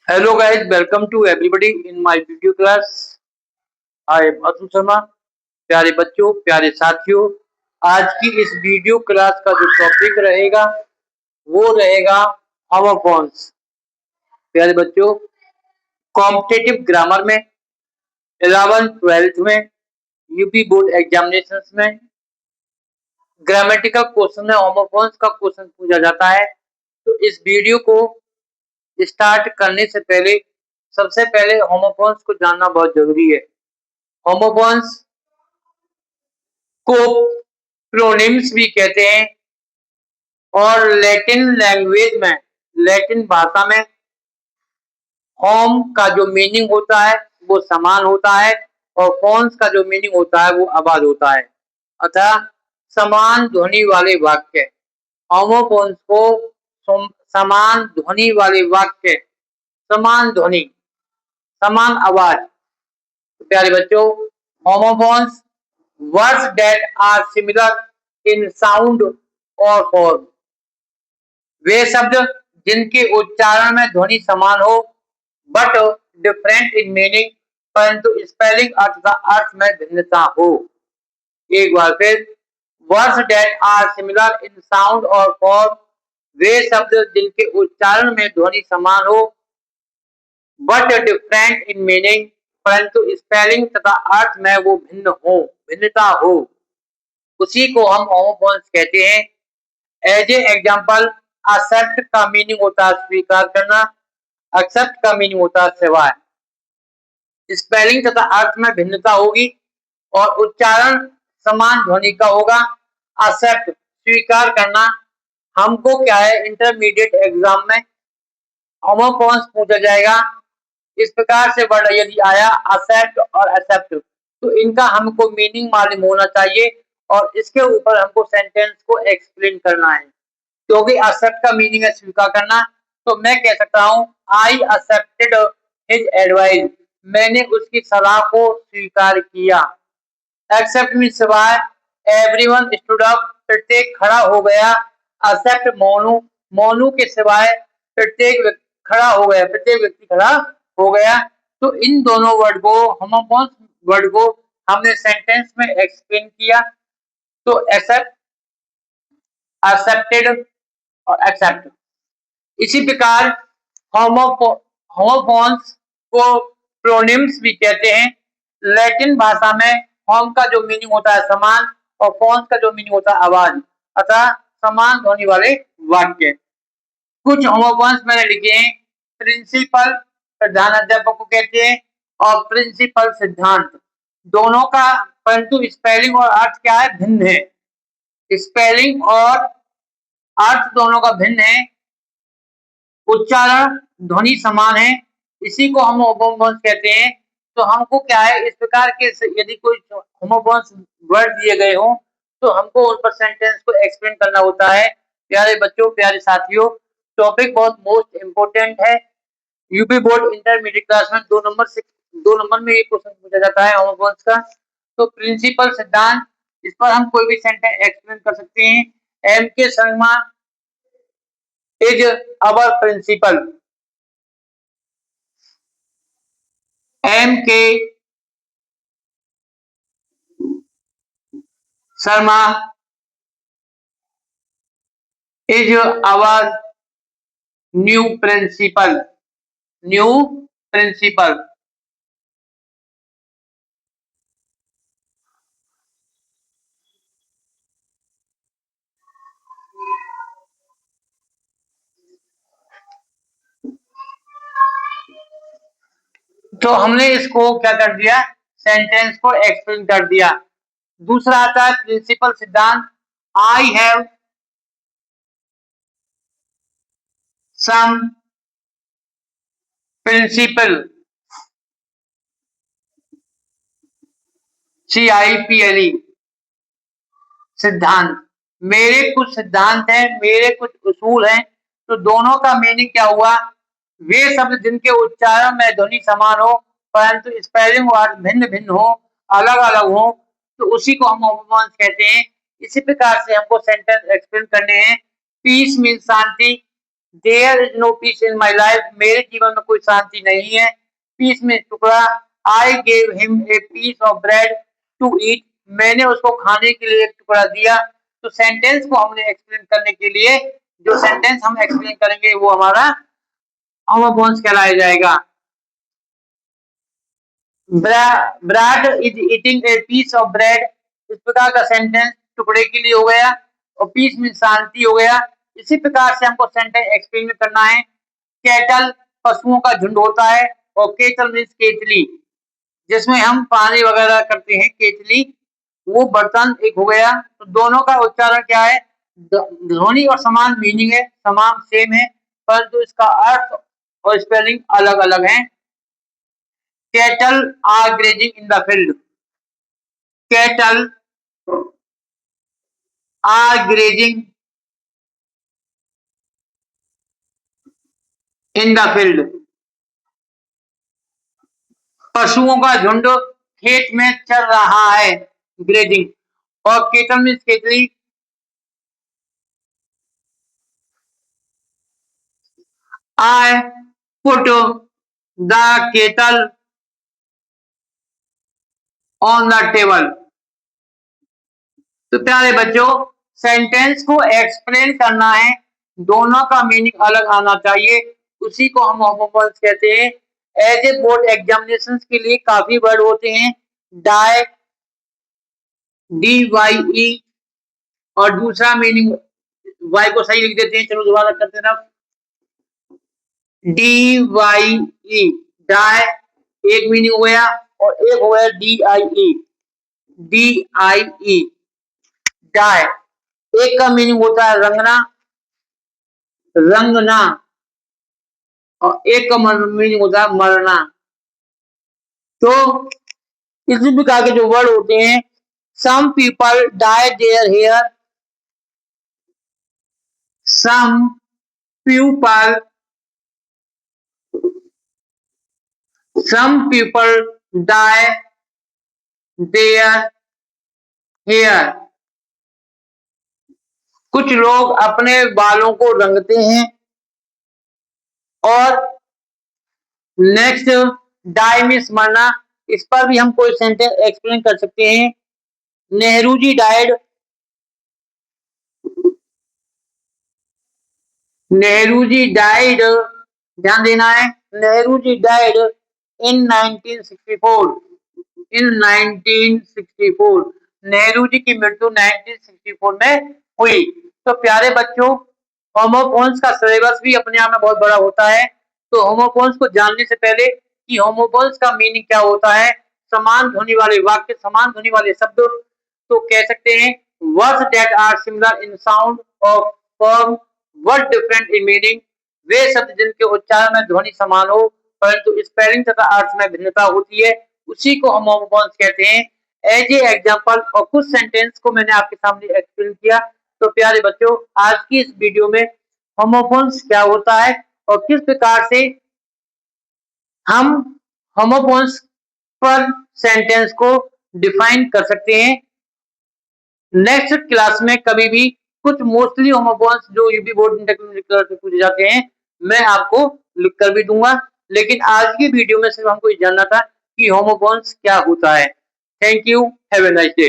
Hello guys, welcome to everybody in my video class. I am Atul Sharma. प्यारे बच्चों, प्यारे साथियों, आज की इस वीडियो क्लास का जो टॉपिक रहेगा वो रहेगा होमोफोन्स। प्यारे बच्चों, कॉम्पिटिटिव ग्रामर में 11th 12th में यूपी बोर्ड एग्जामिनेशंस में ग्रामेटिकल क्वेश्चन में होमोफोन्स का क्वेश्चन पूछा जाता है। तो इस वीडियो को स्टार्ट करने से पहले सबसे पहले होमोफोन्स को जानना बहुत जरूरी है। होमोफोन्स को प्रोनिम्स भी कहते हैं और लैटिन लैंग्वेज में, लैटिन भाषा में होम का जो मीनिंग होता है वो समान होता है और फोन्स का जो मीनिंग होता है वो आवाज होता है। अतः समान ध्वनि वाले वाक्य, होमोफोन्स को समान ध्वनि वाले वाक्य, समान ध्वनि, समान आवाज। तो प्यारे बच्चों, homophones words that are similar in sound और form, वे शब्द जिनके उच्चारण में ध्वनि समान हो बट डिफरेंट इन मीनिंग, परंतु स्पेलिंग अर्थ में भिन्नता हो। एक बार फिर, words that are similar in sound और फॉर्म, वे शब्द जिनके उच्चारण में ध्वनि समान हो बट डिफरेंट इन मीनिंग, परंतु स्पेलिंग तथा अर्थ में वो भिन्नता हो, उसी को हम होमोफोन्स कहते हैं। एज ए एग्जाम्पल, एक्सेप्ट का मीनिंग होता है स्वीकार करना, एक्सेप्ट का मीनिंग होता है सिवाय। स्पेलिंग तथा अर्थ में भिन्नता होगी और उच्चारण समान ध्वनि का होगा। एक्सेप्ट स्वीकार करना, हमको क्या है इंटरमीडिएट एग्जाम में होमोफोन्स पूछा जाएगा। इस प्रकार से वर्ड यदि आया एक्सेप्ट और एक्सेप्ट, तो इनका हमको मीनिंग मालूम होना चाहिए और इसके ऊपर हमको सेंटेंस को एक्सप्लेन करना है। क्योंकि एक्सेप्ट का मीनिंग है स्वीकार करना, तो मैं कह सकता हूँ आई एक्सेप्टेड हिज एडवाइस, मैंने उसकी सलाह को स्वीकार किया। एक्सेप्ट मीन सिवाय, एवरीवन स्टूड अप, प्रत्येक खड़ा हो गया। एक्सेप्ट मोनू, मोनू के सिवाय प्रत्येक खड़ा हो गया, प्रत्येक व्यक्ति खड़ा हो गया। तो इन दोनों वर्ड को, होमोफोन्स वर्ड को हमने सेंटेंस में एक्सप्लेन किया। तो एक्सेप्ट, एक्सेप्टेड और एक्सेप्ट। इसी प्रकार होमोफोन्स को प्रोनिम्स भी कहते हैं। लैटिन भाषा में होम का जो मीनिंग होता है समान और फोन्स का जो मीनिंग होता है आवाज, अतः समान ध्वनि वाले वाक्य। कुछ होमोफोन्स मैंने लिखे हैं। प्रिंसिपल प्रधान अध्यापक को कहते हैं और प्रिंसिपल सिद्धांत, दोनों का परंतु स्पेलिंग और अर्थ क्या है, भिन्न है। स्पेलिंग और अर्थ दोनों का भिन्न है, उच्चारण ध्वनि समान है, इसी को हम होमोफोन्स कहते हैं। तो हमको क्या है इस प्रकार के यदि कोई होमोफोन्स वर्ड दिए गए हो तो हमको उन पर सेंटेंस को एक्सप्लेन करना होता है। प्यारे बच्चों, प्यारे साथियों, टॉपिक बहुत मोस्ट इम्पोर्टेंट है। यूपी बोर्ड इंटरमीडिएट क्लास में 2 नंबर में ये क्वेश्चन पूछा जाता है होमोफोन्स का। तो प्रिंसिपल सिद्धांत, इस पर हम कोई भी सेंटेंस एक्सप्लेन कर सकते हैं। एम के Sharma is our principal, M K Sharma is our new principal, new principal। तो हमने इसको क्या कर दिया, सेंटेंस को एक्सप्लेन कर दिया। दूसरा आता है प्रिंसिपल सिद्धांत, I have some principle, CIPLE सिद्धांत, मेरे कुछ सिद्धांत हैं, मेरे कुछ उसूल हैं। तो दोनों का मीनिंग क्या हुआ, वे शब्द जिनके उच्चारण में ध्वनि समान हो परंतु स्पेलिंग वर्ड भिन्न भिन्न हो, अलग अलग हो, तो उसी को हम होमोफोन्स कहते हैं। इसी प्रकार से हमको सेंटेंस एक्सप्लेन करने हैं। पीस मीन शांति, there is no peace in my life, मेरे जीवन में कोई शांति नहीं है। पीस में टुकड़ा, I gave him a piece of bread to eat, मैंने उसको खाने के लिए एक टुकड़ा दिया। तो सेंटेंस को हमने एक्सप्लेन करने के लिए जो सेंटेंस हम एक्सप्लेन करेंगे वो हमारा होमोफोन्स कहलाया जाएगा। Brad is eating a piece of bread, इस प्रकार का सेंटेंस टुकड़े के लिए हो गया और पीस में शांति हो गया। इसी प्रकार से हमको सेंटेंस एक्सप्लेन करना है। कैटल पशुओं का झुंड होता है और केटल मीन्स केतली, जिसमें हम पानी वगैरह करते हैं, केतली वो बर्तन एक हो गया। तो दोनों का उच्चारण क्या है, ध्वनि और समान मीनिंग है, समान सेम है, परंतु इसका अर्थ और स्पेलिंग अलग अलग है। Cattle are grazing in the field, cattle are grazing in the field, पशुओं का झुंड खेत में चल रहा है, ग्रेजिंग। और केटल मीन्स केतली, I put the kettle on the table. तो प्यारे बच्चों, सेंटेंस को एक्सप्लेन करना है, दोनों का मीनिंग अलग आना चाहिए, उसी को हम होमोफोन्स कहते हैं। एज ए बोर्ड एग्जामिनेशन के लिए काफी वर्ड होते हैं, डाई, डी वाई ई, और दूसरा मीनिंग वाई को सही लिख देते हैं, चलो दोबारा करते हैं ना, डी वाई ई, डाई एक मीनिंग हो गया, और एक हो गया D I E, D I E, die एक का मीनिंग होता है रंगना, रंगना, और एक का मीनिंग होता है मरना। तो इसी प्रकार के जो वर्ड होते हैं, some people dye their hair, some people, some people dye their hair, कुछ लोग अपने बालों को रंगते हैं। और नेक्स्ट, डाई मीन्स मरना, इस पर भी हम कोई सेंटेंस एक्सप्लेन कर सकते हैं। नेहरू जी डाइड, नेहरू जी डाइड, ध्यान देना है, नेहरू जी डाइड इन 1964, इन 1964, नेहरू जी की मृत्यु 1964 में हुई। तो प्यारे बच्चों, होमोफोन्स का सिलेबस भी अपने आप में बहुत बड़ा होता है। तो होमोफोन्स को जानने से पहले कि होमोफोन्स का मीनिंग क्या होता है, समान ध्वनि वाले वाक्य, समान ध्वनि वाले शब्द, तो कह सकते हैं words that are similar in sound और form but different in meaning, वे शब्द जिनके उच्चारण में ध्वनि समान हो परंतु स्पेलिंग तथा अर्थ में भिन्नता होती है, उसी को हम होमोफोन्स कहते हैं। एज ए एग्जांपल और कुछ सेंटेंस को मैंने आपके सामने एक्सप्लेन किया। तो प्यारे बच्चों, आज की इस वीडियो में होमोफोन्स क्या होता है और किस प्रकार से हम होमोफोन्स पर सेंटेंस को डिफाइन कर सकते हैं। नेक्स्ट क्लास में कभी भी कुछ मोस्टली होमोफोन्स जो यूपी बोर्ड से पूछे जाते हैं, मैं आपको लिख कर भी दूंगा, लेकिन आज की वीडियो में सिर्फ हमको ये जानना था कि होमोफोन्स क्या होता है। Thank you, have a nice day.